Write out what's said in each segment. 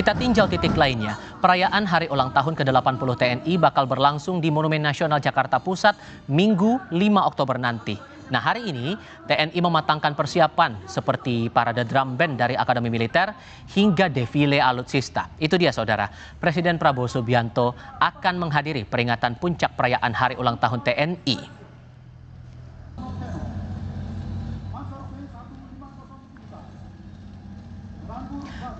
Kita tinjau titik lainnya. Perayaan Hari Ulang Tahun ke-80 TNI bakal berlangsung di Monumen Nasional Jakarta Pusat Minggu 5 Oktober nanti. Nah, hari ini TNI mematangkan persiapan seperti parade drum band dari Akademi Militer hingga defile alutsista. Itu dia saudara, Presiden Prabowo Subianto akan menghadiri peringatan puncak perayaan Hari Ulang Tahun TNI.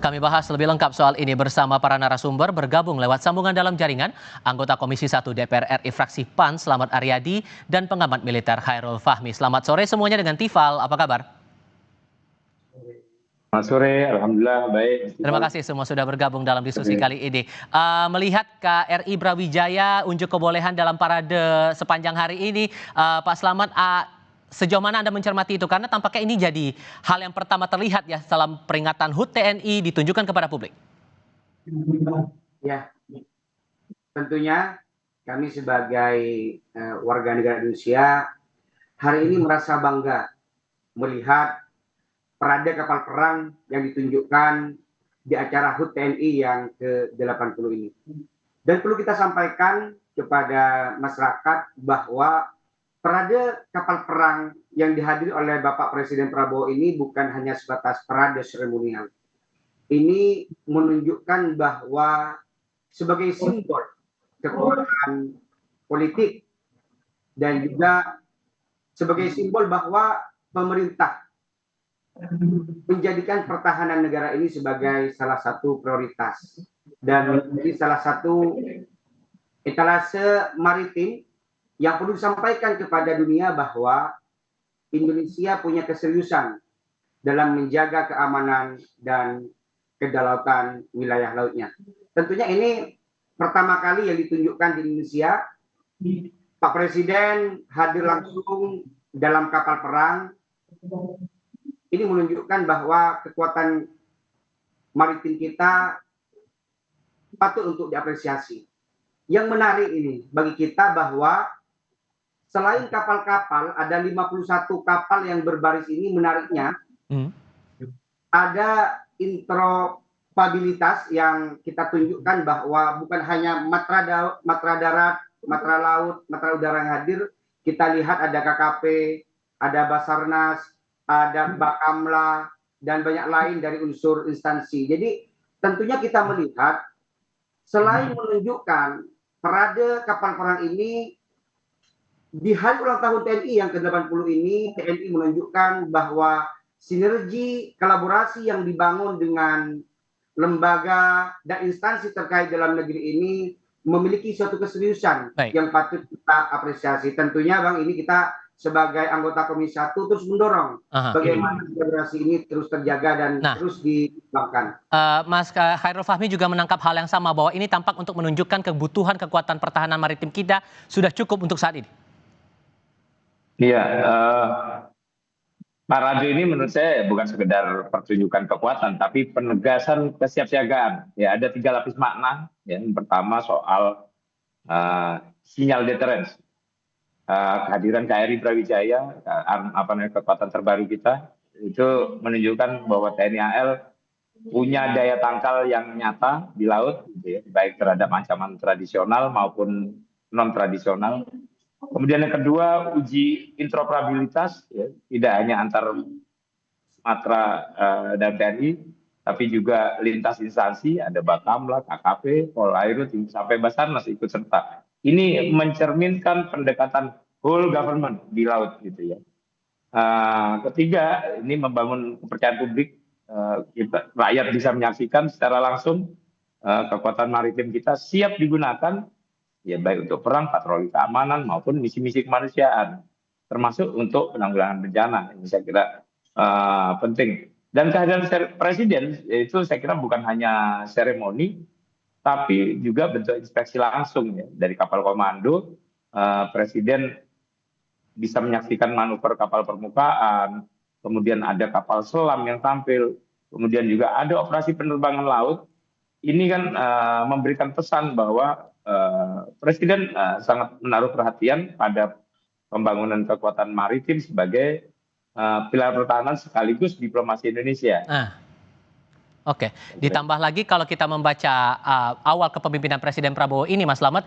Kami bahas lebih lengkap soal ini bersama para narasumber bergabung lewat sambungan dalam jaringan, anggota Komisi 1 DPR RI fraksi PAN Slamet Aryadi dan pengamat militer Khairul Fahmi. Selamat sore semuanya dengan Tifal, apa kabar? Selamat sore, alhamdulillah baik. Terima kasih semua sudah bergabung dalam diskusi kali ini. Melihat KRI Brawijaya unjuk kebolehan dalam parade sepanjang hari ini, Pak Slamet, sejauh mana Anda mencermati itu? Karena tampaknya ini jadi hal yang pertama terlihat ya dalam peringatan HUT TNI ditunjukkan kepada publik. Ya, tentunya kami sebagai warga negara Indonesia hari ini merasa bangga melihat parade kapal perang yang ditunjukkan di acara HUT TNI yang ke-80 ini. Dan perlu kita sampaikan kepada masyarakat bahwa parade kapal perang yang dihadiri oleh Bapak Presiden Prabowo ini bukan hanya sebatas parade seremonial. Ini menunjukkan bahwa sebagai simbol kekuatan politik dan juga sebagai simbol bahwa pemerintah menjadikan pertahanan negara ini sebagai salah satu prioritas dan menjadi salah satu etalase maritim yang perlu disampaikan kepada dunia bahwa Indonesia punya keseriusan dalam menjaga keamanan dan kedaulatan wilayah lautnya. Tentunya ini pertama kali yang ditunjukkan di Indonesia. Pak Presiden hadir langsung dalam kapal perang. Ini menunjukkan bahwa kekuatan maritim kita patut untuk diapresiasi. Yang menarik ini bagi kita bahwa selain kapal-kapal, ada 51 kapal yang berbaris ini menariknya. Ada interoperabilitas yang kita tunjukkan bahwa bukan hanya matra darat, matra laut, matra udara yang hadir. Kita lihat ada KKP, ada Basarnas, ada Bakamla, dan banyak lain dari unsur instansi. Jadi tentunya kita melihat selain menunjukkan parade kapal perang ini, di hari ulang tahun TNI yang ke-80 ini, TNI menunjukkan bahwa sinergi kolaborasi yang dibangun dengan lembaga dan instansi terkait dalam negeri ini memiliki suatu keseriusan yang patut kita apresiasi. Tentunya Bang, ini kita sebagai anggota Komisi 1 terus mendorong bagaimana kolaborasi ini terus terjaga dan terus dikembangkan. Mas Khairul Fahmi juga menangkap hal yang sama bahwa ini tampak untuk menunjukkan kebutuhan kekuatan pertahanan maritim kita sudah cukup untuk saat ini. Iya, parade ini menurut saya bukan sekedar pertunjukan kekuatan, tapi penegasan kesiapsiagaan. Ya, ada 3 lapis makna. Ya, yang pertama soal sinyal deterrence, kehadiran KRI Brawijaya, kekuatan terbaru kita, itu menunjukkan bahwa TNI AL punya daya tangkal yang nyata di laut, gitu ya, baik terhadap ancaman tradisional maupun non tradisional. Kemudian yang kedua, uji interoperabilitas, ya, tidak hanya antar matra dan TNI, tapi juga lintas instansi, ada Bakamla, KKP, Polairut, sampai Basarnas ikut serta. Ini mencerminkan pendekatan whole government di laut, gitu ya. Ketiga, ini membangun kepercayaan publik, rakyat bisa menyaksikan secara langsung kekuatan maritim kita siap digunakan, ya baik untuk perang, patroli keamanan maupun misi-misi kemanusiaan, termasuk untuk penanggulangan bencana. Ini saya kira penting. Dan kehadiran Presiden itu saya kira bukan hanya seremoni, tapi juga bentuk inspeksi langsung ya dari kapal komando. Presiden bisa menyaksikan manuver kapal permukaan, kemudian ada kapal selam yang tampil, kemudian juga ada operasi penerbangan laut. Ini kan memberikan pesan bahwa Presiden sangat menaruh perhatian pada pembangunan kekuatan maritim sebagai pilar pertahanan sekaligus diplomasi Indonesia. Oke, ditambah lagi kalau kita membaca awal kepemimpinan Presiden Prabowo ini, Mas Slamet,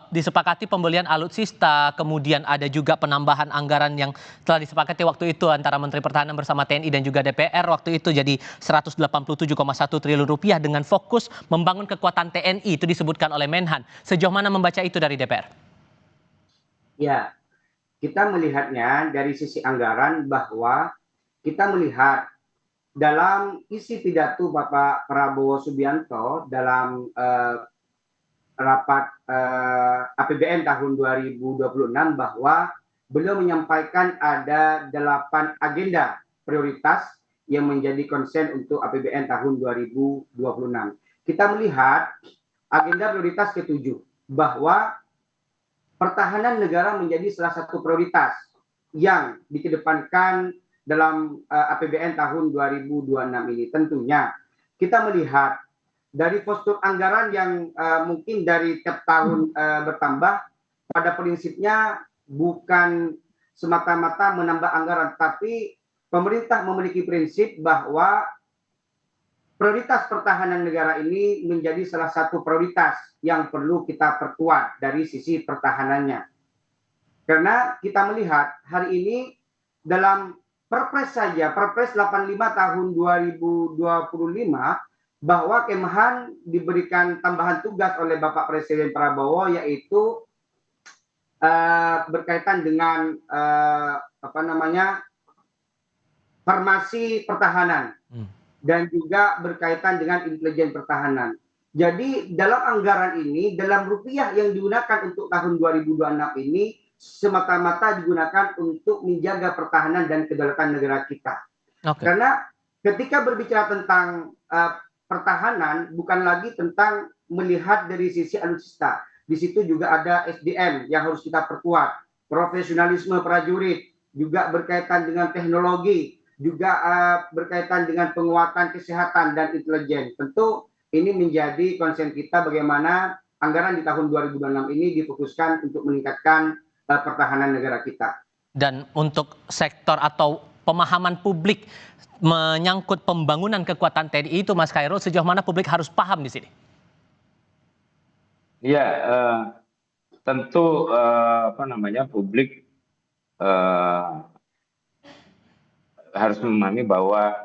disepakati pembelian alutsista, kemudian ada juga penambahan anggaran yang telah disepakati waktu itu antara Menteri Pertahanan bersama TNI dan juga DPR waktu itu jadi 187,1 triliun rupiah dengan fokus membangun kekuatan TNI, itu disebutkan oleh Menhan. Sejauh mana membaca itu dari DPR? Ya, kita melihatnya dari sisi anggaran bahwa kita melihat dalam isi pidato Bapak Prabowo Subianto dalam rapat APBN tahun 2026 bahwa beliau menyampaikan ada 8 agenda prioritas yang menjadi konsen untuk APBN tahun 2026. Kita melihat agenda prioritas ke-7 bahwa pertahanan negara menjadi salah satu prioritas yang dikedepankan dalam APBN tahun 2026 ini. Tentunya kita melihat dari postur anggaran yang mungkin dari tiap tahun bertambah, pada prinsipnya bukan semata-mata menambah anggaran, tapi pemerintah memiliki prinsip bahwa prioritas pertahanan negara ini menjadi salah satu prioritas yang perlu kita perkuat dari sisi pertahanannya. Karena kita melihat hari ini dalam Perpres saja, Perpres 85 tahun 2025, bahwa Kemhan diberikan tambahan tugas oleh Bapak Presiden Prabowo, yaitu berkaitan dengan farmasi pertahanan dan juga berkaitan dengan intelijen pertahanan. Jadi dalam anggaran ini, dalam rupiah yang digunakan untuk tahun 2026 ini semata-mata digunakan untuk menjaga pertahanan dan kedaulatan negara kita. Okay. Karena ketika berbicara tentang pertahanan, bukan lagi tentang melihat dari sisi alutsista. Di situ juga ada SDM yang harus kita perkuat, profesionalisme prajurit, juga berkaitan dengan teknologi, juga berkaitan dengan penguatan kesehatan dan intelijen. Tentu ini menjadi konsen kita bagaimana anggaran di tahun 2026 ini difokuskan untuk meningkatkan pertahanan negara kita. Dan untuk sektor atau pemahaman publik menyangkut pembangunan kekuatan TNI itu, Mas Khairul, sejauh mana publik harus paham di sini? Ya, tentu publik harus memahami bahwa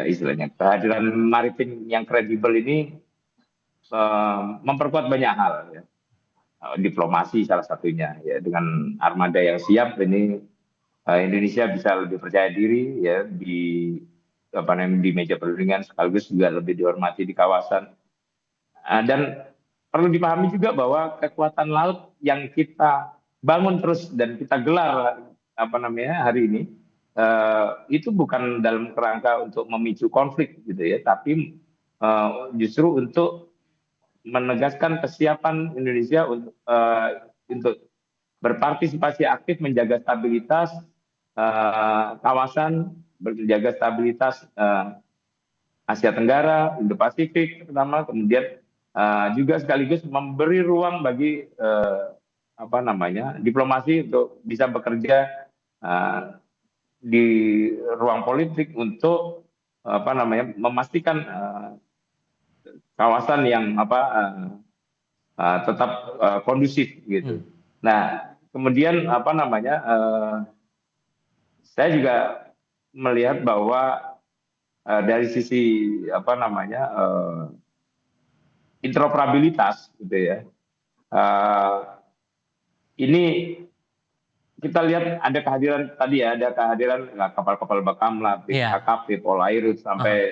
istilahnya kehadiran maritim yang kredibel ini memperkuat banyak hal, ya. Diplomasi salah satunya, ya, dengan armada yang siap ini Indonesia bisa lebih percaya diri, ya, di meja perundingan, sekaligus juga lebih dihormati di kawasan. Dan perlu dipahami juga bahwa kekuatan laut yang kita bangun terus dan kita gelar hari ini itu bukan dalam kerangka untuk memicu konflik gitu ya, tapi justru untuk menegaskan kesiapan Indonesia untuk berpartisipasi aktif menjaga stabilitas kawasan, menjaga stabilitas Asia Tenggara, Indo-Pasifik terutama, kemudian juga sekaligus memberi ruang bagi diplomasi untuk bisa bekerja di ruang politik untuk memastikan kawasan yang tetap kondusif gitu. Nah, kemudian saya juga melihat bahwa dari sisi interoperabilitas gitu ya, ini kita lihat ada kehadiran tadi ya, ada kehadiran kapal-kapal Bakamla, KKP, Polairut sampai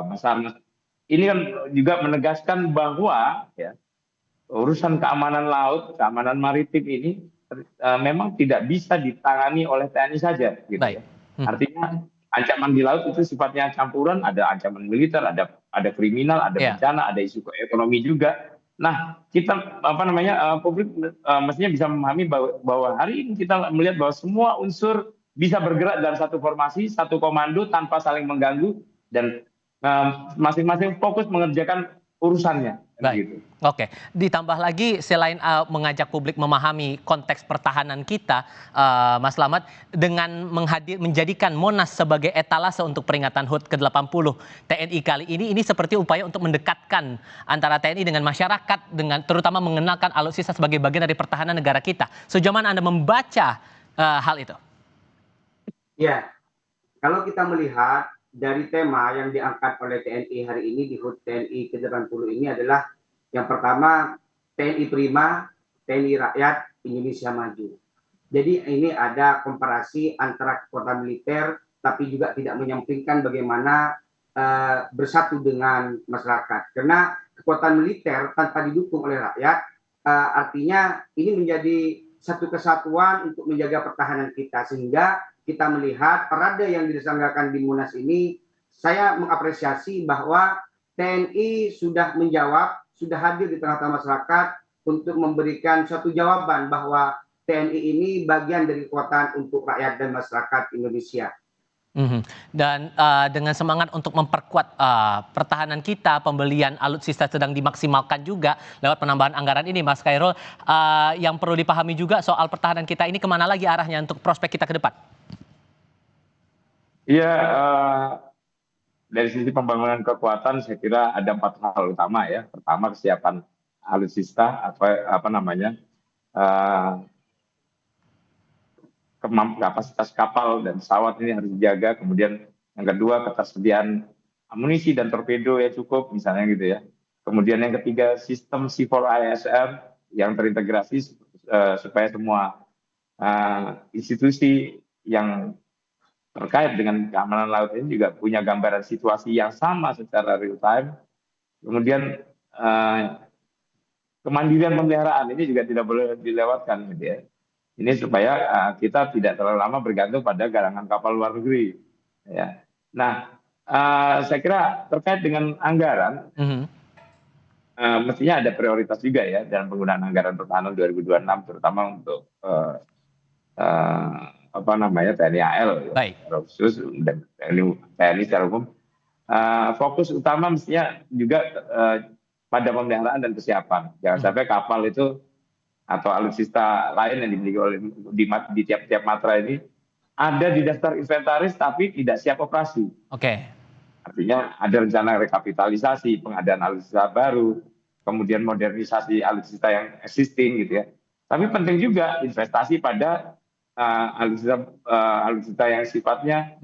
Basarnas. Ini kan juga menegaskan bahwa ya, urusan keamanan laut, keamanan maritim ini memang tidak bisa ditangani oleh TNI saja. Gitu. Artinya ancaman di laut itu sifatnya campuran, ada ancaman militer, ada kriminal, ada bencana, ada isu ekonomi juga. Nah, kita publik mestinya bisa memahami bahwa hari ini kita melihat bahwa semua unsur bisa bergerak dalam satu formasi, satu komando tanpa saling mengganggu dan masing-masing fokus mengerjakan urusannya. Baik, Gitu. oke. Ditambah lagi selain mengajak publik memahami konteks pertahanan kita, Mas Slamet, dengan menjadikan Monas sebagai etalase untuk peringatan HUT ke-80 TNI kali ini seperti upaya untuk mendekatkan antara TNI dengan masyarakat, dengan terutama mengenalkan alutsista sebagai bagian dari pertahanan negara kita. Sejauh mana Anda membaca hal itu? Ya, kalau kita melihat dari tema yang diangkat oleh TNI hari ini di HUT TNI ke-80 ini adalah yang pertama TNI Prima, TNI Rakyat, Indonesia Maju. Jadi ini ada komparasi antara kekuatan militer tapi juga tidak menyampingkan bagaimana bersatu dengan masyarakat. Karena kekuatan militer tanpa didukung oleh rakyat artinya ini menjadi satu kesatuan untuk menjaga pertahanan kita, sehingga kita melihat parade yang diselenggarakan di Monas ini, saya mengapresiasi bahwa TNI sudah menjawab, sudah hadir di tengah-tengah masyarakat untuk memberikan suatu jawaban bahwa TNI ini bagian dari kekuatan untuk rakyat dan masyarakat Indonesia. Dan dengan semangat untuk memperkuat pertahanan kita, pembelian alutsista sedang dimaksimalkan juga lewat penambahan anggaran ini, Mas Khairul. Yang perlu dipahami juga soal pertahanan kita ini kemana lagi arahnya untuk prospek kita ke depan? Iya, dari sisi pembangunan kekuatan saya kira ada 4 hal utama ya. Pertama, kesiapan alutsista, apa namanya, kapasitas kapal dan pesawat ini harus dijaga. Kemudian yang kedua, ketersediaan amunisi dan torpedo ya cukup misalnya gitu ya. Kemudian yang ketiga, sistem C4ISR yang terintegrasi supaya semua institusi yang terkait dengan keamanan laut ini juga punya gambaran situasi yang sama secara real time. Kemudian kemandirian pemeliharaan ini juga tidak boleh dilewatkan gitu ya. Ini supaya kita tidak terlalu lama bergantung pada galangan kapal luar negeri. Ya. Nah, saya kira terkait dengan anggaran, mestinya ada prioritas juga ya dalam penggunaan anggaran pertahanan 2026, terutama untuk TNI AL, Baik. khusus dan TNI secara umum. Fokus utama mestinya juga pada pemeliharaan dan kesiapan. Jangan sampai kapal itu atau alutsista lain yang dimiliki oleh di tiap-tiap matra ini ada di daftar inventaris tapi tidak siap operasi. Oke. Artinya ada rencana rekapitalisasi, pengadaan alutsista baru, kemudian modernisasi alutsista yang existing gitu ya. Tapi penting juga investasi pada alutsista yang sifatnya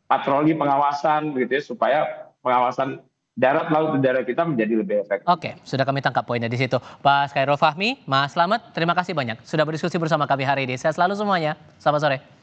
patroli pengawasan gitu ya, supaya pengawasan darat, laut, udara kita menjadi lebih efektif. Oke, sudah kami tangkap poinnya di situ. Pak Khairul Fahmi, Mas Slamet, terima kasih banyak sudah berdiskusi bersama kami hari ini. Sehat selalu semuanya. Selamat sore.